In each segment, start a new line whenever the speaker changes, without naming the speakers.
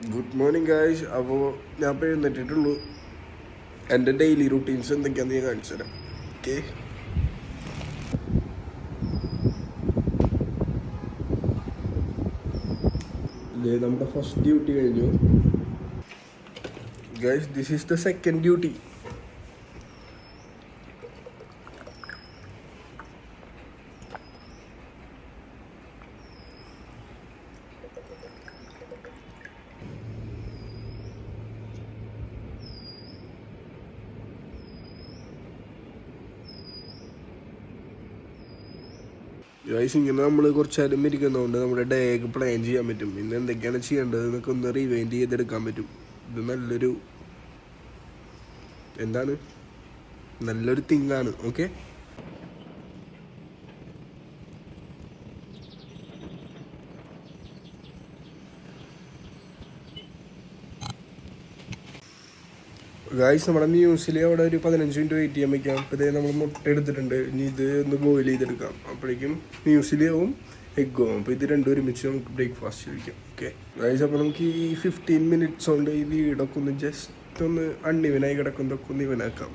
Good morning guys. അപ്പോൾ ഞാൻ ഇപ്പോൾ എഴുന്നേറ്റിട്ടുള്ളൂ. എൻ്റെ ഡെയിലി റുട്ടീൻസ് എന്തൊക്കെയാണെന്ന് ഞാൻ കാണിച്ചു തരാം. ഓക്കെ, നമ്മുടെ ഫസ്റ്റ് ഡ്യൂട്ടി കഴിഞ്ഞു guys. This is the second duty. Guys, ഇങ്ങനെ നമ്മൾ കുറച്ച് നേരം ഇരിക്കുന്നതുകൊണ്ട് നമ്മുടെ ഡേ ഒക്കെ പ്ലാൻ ചെയ്യാൻ പറ്റും. പിന്നെ എന്തൊക്കെയാണ് ചെയ്യേണ്ടത് എന്നൊക്കെ ഒന്ന് റിവൈൻഡ് ചെയ്തെടുക്കാൻ പറ്റും. ഇത് നല്ലൊരു തിങ്ങാണ്. ഓക്കെ, ഗായ്സ്, നമ്മുടെ മ്യൂസിൽ അവിടെ ഒരു 15 മിനിറ്റ് വെയിറ്റ് ചെയ്യാൻ വയ്ക്കാം. അപ്പോൾ ഇതേ നമ്മൾ മുട്ട എടുത്തിട്ടുണ്ട്. ഇനി ഇത് ഒന്ന് ബോയിൽ ചെയ്തെടുക്കാം. അപ്പോഴേക്കും മ്യൂസിലിയാവും എഗ്ഗും ആവും. അപ്പോൾ ഇത് രണ്ടും ഒരുമിച്ച് നമുക്ക് ബ്രേക്ക്ഫാസ്റ്റ് കഴിക്കാം. ഓക്കെ ഗായ്സ്, അപ്പോൾ നമുക്ക് ഈ 15 മിനിറ്റ്സ് കൊണ്ട് ഈ വീടൊക്കെ ഒന്ന് ജസ്റ്റ് ഒന്ന് അണ്ണിവനായി കിടക്കുന്നതൊക്കെ ഒന്ന് ഇവനാക്കാം.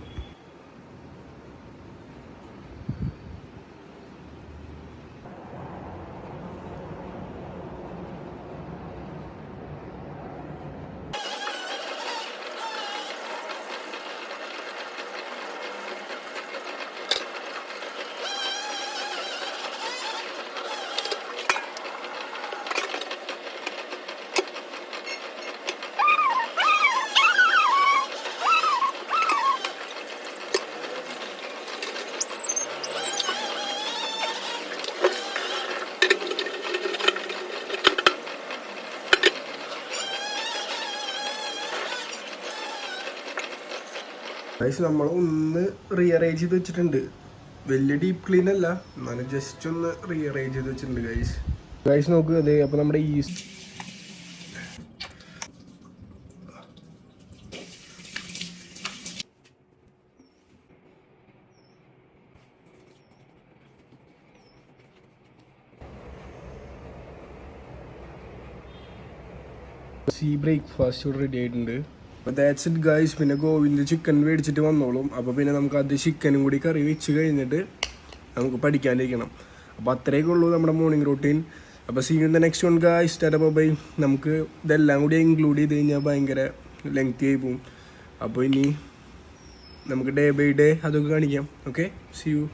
ഗൈസ്, നമ്മൾ ഒന്ന് റീഅറേഞ്ച് ചെയ്ത് വെച്ചിട്ടുണ്ട്. വലിയ ഡീപ്പ് ക്ലീൻ അല്ല, എന്നാലും ജസ്റ്റ് ഒന്ന് റീഅറേഞ്ച് ചെയ്ത് വെച്ചിട്ടുണ്ട്. ഗൈസ് നോക്കുക, അതെ. അപ്പോൾ നമ്മുടെ ബ്രേക്ക്ഫാസ്റ്റ് ഇവിടെ റെഡി ആയിട്ടുണ്ട്. അപ്പോൾ ദാറ്റ്സ് ഇറ്റ് ഗൈസ്. പിന്നെ ഗോവിന്ദ് ചിക്കൻ മേടിച്ചിട്ട് വന്നോളും. അപ്പോൾ പിന്നെ നമുക്ക് അത് ചിക്കനും കൂടി കറി വെച്ച് കഴിഞ്ഞിട്ട് നമുക്ക് പഠിക്കാനിരിക്കണം. അപ്പോൾ അത്രയൊക്കെ ഉള്ളൂ നമ്മുടെ മോർണിംഗ് റൂട്ടീൻ. അപ്പോൾ see you in the next one guys. Tata bye. നമുക്ക് ഇതെല്ലാം കൂടി ഇൻക്ലൂഡ് ചെയ്ത് കഴിഞ്ഞാൽ ഭയങ്കര ലെങ്തി ആയി പോകും. അപ്പോൾ ഇനി നമുക്ക് ഡേ ബൈ ഡേ അതൊക്കെ കാണിക്കാം. Okay, see U.